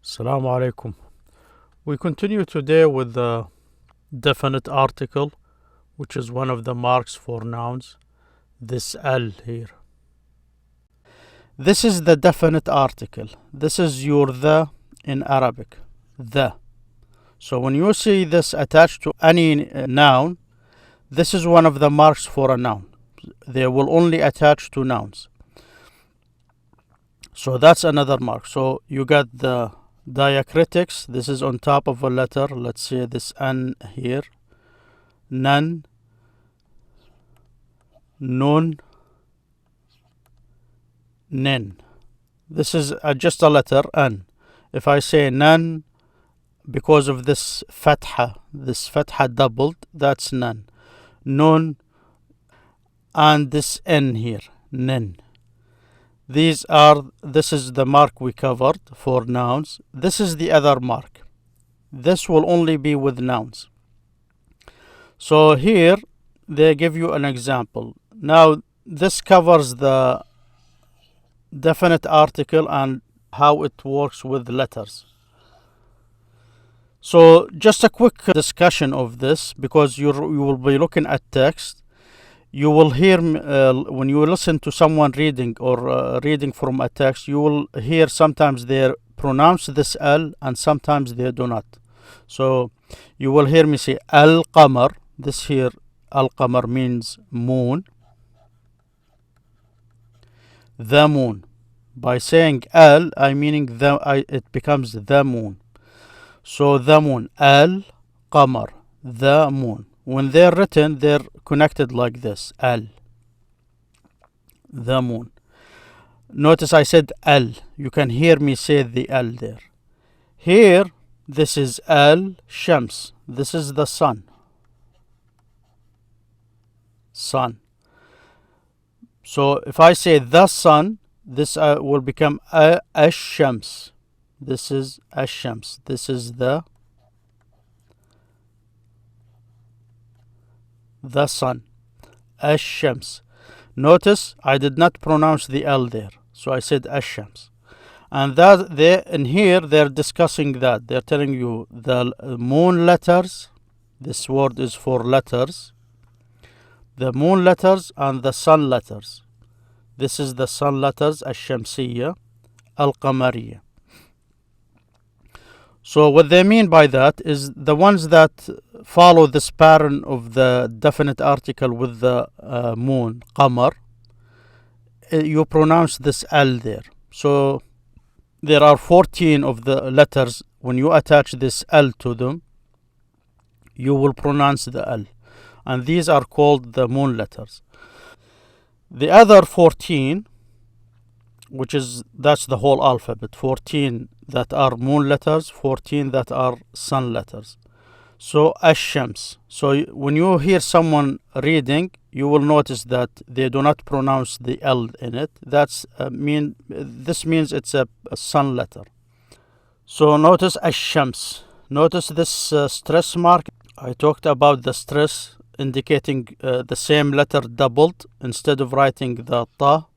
Assalamu alaikum. We continue today with the definite article, which is one of the marks for nouns, this al here. This is the definite article. This is your the in Arabic, the. So when you see this attached to any noun, this is one of the marks for a noun. They will only attach to nouns. So that's another mark. So you got the diacritics. This is on top of a letter. Let's say this an here. Nan, nun, nin. This is just a letter an. If I say nan, because of this fatha doubled, that's nan. Nun, and this n here, nin. This is the mark we covered for nouns. This is the other mark. This will only be with nouns. So here they give you an example. Now this covers the definite article and how it works with letters. So just a quick discussion of this, because you will be looking at text. You will hear, when you listen to someone reading or reading from a text, you will hear sometimes they pronounce this al and sometimes they do not. So you will hear me say al-qamar. This here, al-qamar means moon. The moon. By saying al, I'm meaning it becomes the moon. So the moon, al-qamar, the moon. When they're written, they're connected like this, al, the moon. Notice I said al. You can hear me say the al there. Here, this is al-shams. This is the sun. Sun. So if I say the sun, this will become ash-shams. This is ash-shams. This is the sun, ash-shams. Notice I did not pronounce the L there, so I said ash-shams. And in here they're discussing that. They're telling you the moon letters. This word is for letters. The moon letters and the sun letters. This is the sun letters, ash-shamsiyya, al-qamariyya. So what they mean by that is the ones that follow this pattern of the definite article with the moon, qamar, you pronounce this al there. So there are 14 of the letters. When you attach this al to them, you will pronounce the al. And these are called the moon letters. The other 14, that's the whole alphabet, 14 that are moon letters, 14 that are sun letters. So ash-shams. So when you hear someone reading, you will notice that they do not pronounce the L in it. This means it's a sun letter. So notice ash-shams. Notice this stress mark. I talked about the stress indicating the same letter doubled. Instead of writing the ta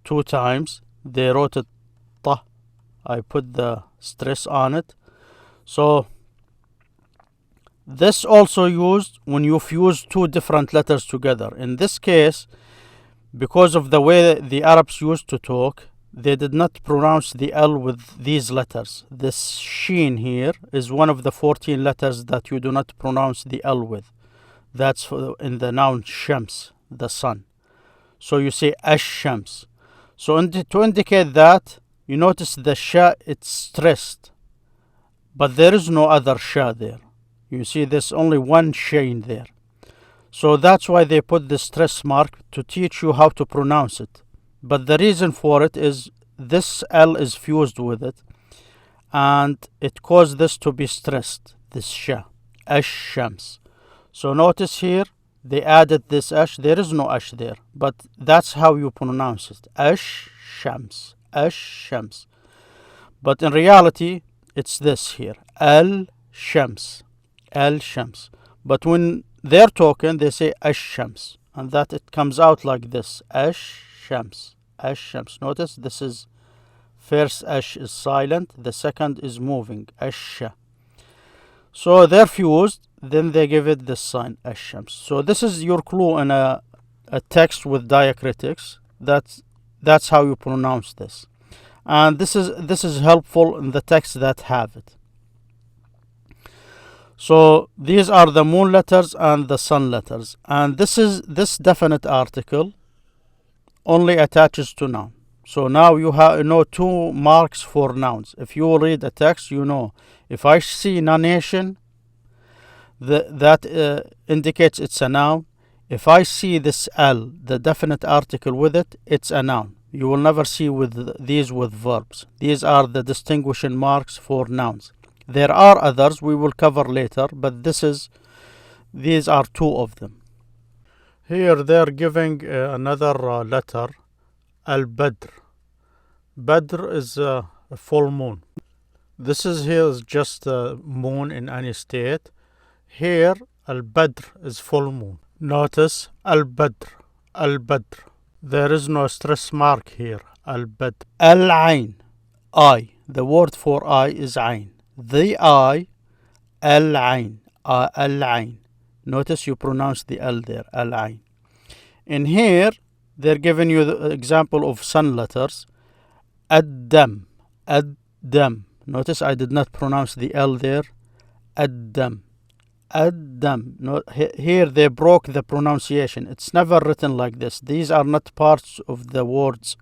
2 times, they wrote it ta. I put the stress on it. So this also used when you fuse 2 different letters together. In this case, because of the way the Arabs used to talk, they did not pronounce the L with these letters. This sheen here is one of the 14 letters that you do not pronounce the L with. That's in the noun shams, the sun. So you say ash-shams. So to indicate that, you notice the sha, it's stressed. But there is no other sha there. You see there's only one sheen there. So that's why they put the stress mark to teach you how to pronounce it. But the reason for it is this L is fused with it. And it caused this to be stressed, this sha, ash-shams. So notice here, they added this ash. There is ash there. But that's how you pronounce it. Ash-shams. Ash-shams. But in reality, it's this here. Al-shams. Al-shams. But when they're talking, they say ash-shams. And it comes out like this. Ash-shams. Ash-shams. Notice this is First ash is silent, the second is moving, ash. So they're fused, then they give it this sign, ash-shams. So this is your clue in a text with diacritics. That's how you pronounce this. And this is helpful in the texts that have it. So these are the moon letters and the sun letters. And this definite article only attaches to noun. So now you know 2 marks for nouns. If you read a text, you know if I see nonation, that indicates it's a noun. If I see this L, the definite article with it, it's a noun. You will never see these with verbs. These are the distinguishing marks for nouns. There are others we will cover later, but these are 2 of them. Here they're giving another letter, Al-Badr. Badr is a full moon. This here is just a moon in any state. Here, Al-Badr is full moon. Notice Al-Badr, Al-Badr. There is no stress mark here, Al-Badr. Al-Ain, I. The word for I is Ain. The I, Al-Ain, Al-Ain. Notice you pronounce the L there, Al-Ain. In here, they're giving you the example of sun letters. Ad-Dam, Ad-Dam. Notice I did not pronounce the L there. Ad-Dam, Ad-Dam. No, here they broke the pronunciation. It's never written like this. These are not parts of the words,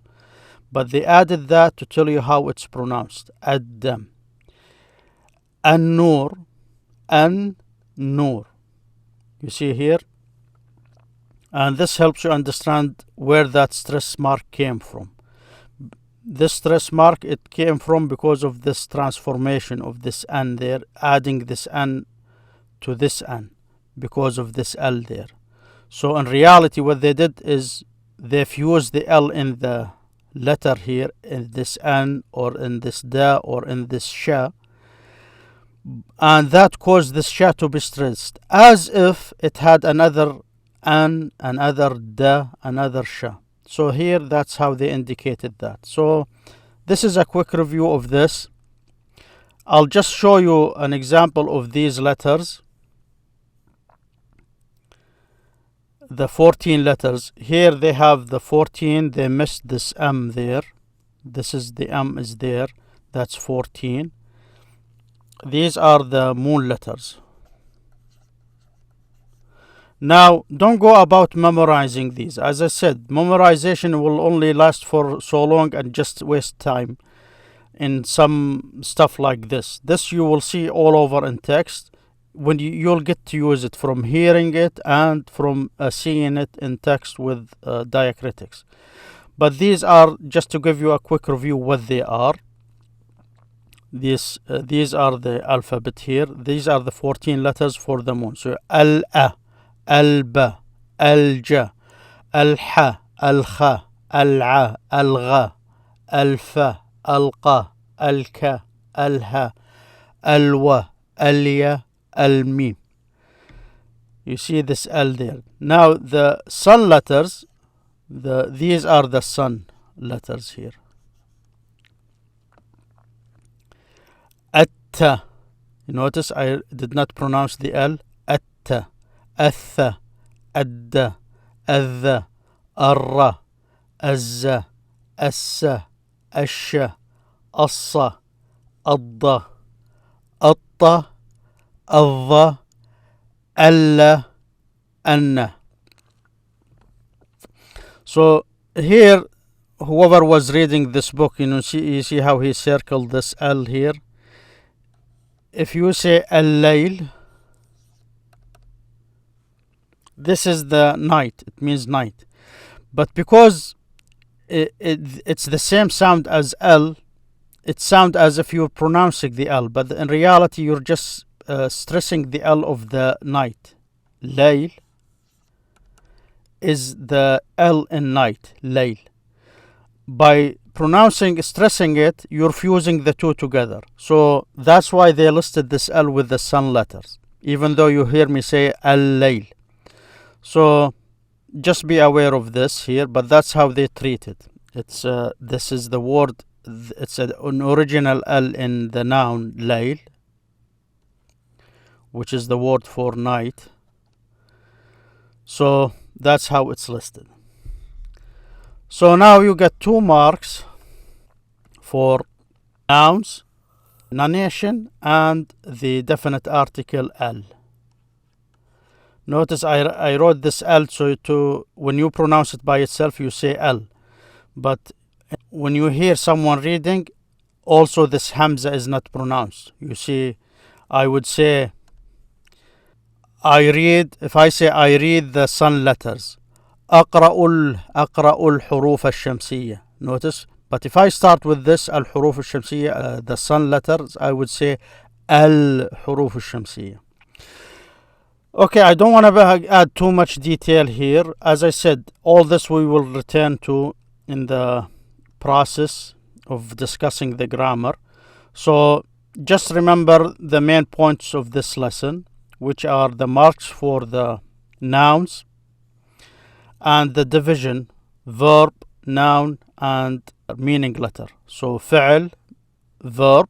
but they added that to tell you how it's pronounced. Ad-Dam. An-Nur, An-Nur. You see here? And this helps you understand where that stress mark came from. This stress mark, it came from because of this transformation of this N there, adding this N to this N because of this L there. So in reality what they did is they fused the L in the letter here, in this N or in this Da or in this Sha, and that caused this Sha to be stressed as if it had another N, another Da, another Sha. So here that's how they indicated that. So this is a quick review of this. I'll just show you an example of these letters. The 14 letters. Here they have the 14. They missed this M there. This is the M is there. That's 14. These are the moon letters. Now, don't go about memorizing these. As I said, memorization will only last for so long and just waste time in some stuff like this. This you will see all over in text. When you'll get to use it from hearing it and from seeing it in text with diacritics. But these are, just to give you a quick review what they are. These are the alphabet here. These are the 14 letters for the moon. So Al-A, Al-Ba, Al-Ja, Al-Ha, Al-Kha, Al-A, Al-Gha, Al-Fa, Al-Qa, Al-Ka, Al-Ha, Al-Wa, Al-Ya, Al-Mim. You see this L there. Now the sun letters, these are the sun letters here. Atta. You notice I did not pronounce the L. Atta. Atha. Adda. Adha. Arra. Azza. Assa. Asha. Assa. Adda. Atta. Adha. Alla. Anna. So here, whoever was reading this book, you see how he circled this L here. If you say al-layl, this is the night. It means night. But because it's the same sound as L, it sounds as if you're pronouncing the L. But in reality, you're just stressing the L of the night. Layl is the L in night. Layl. By stressing it, you're fusing the two together. So that's why they listed this L with the sun letters, even though you hear me say al-layl. So just be aware of this here, but that's how they treat it. It's this is the word it's an original L in the noun ليل, which is the word for night. So that's how it's listed. So now you get 2 marks for nouns, nomination, and the definite article L. Notice I wrote this L so when you pronounce it by itself you say L, but when you hear someone reading, also this Hamza is not pronounced. You see, I would say if I say I read the sun letters, أقرأ الحروف الشمسية. Notice, but if I start with this الحروف الشمسية, the sun letters, I would say الحروف الشمسية. Okay, I don't want to add too much detail here. As I said, all this we will return to in the process of discussing the grammar. So just remember the main points of this lesson, which are the marks for the nouns and the division, verb, noun, and meaning letter. So فعل, verb,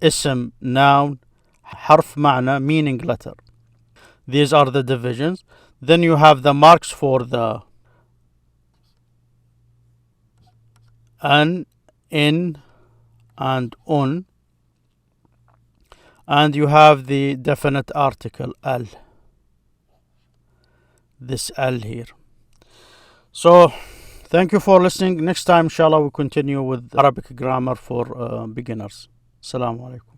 اسم, noun, حرف معنى, meaning letter. These are the divisions. Then you have the marks for the an, in, and un. And you have the definite article al. This al here. So thank you for listening. Next time, inshallah, we'll continue with Arabic grammar for beginners. Assalamu alaikum.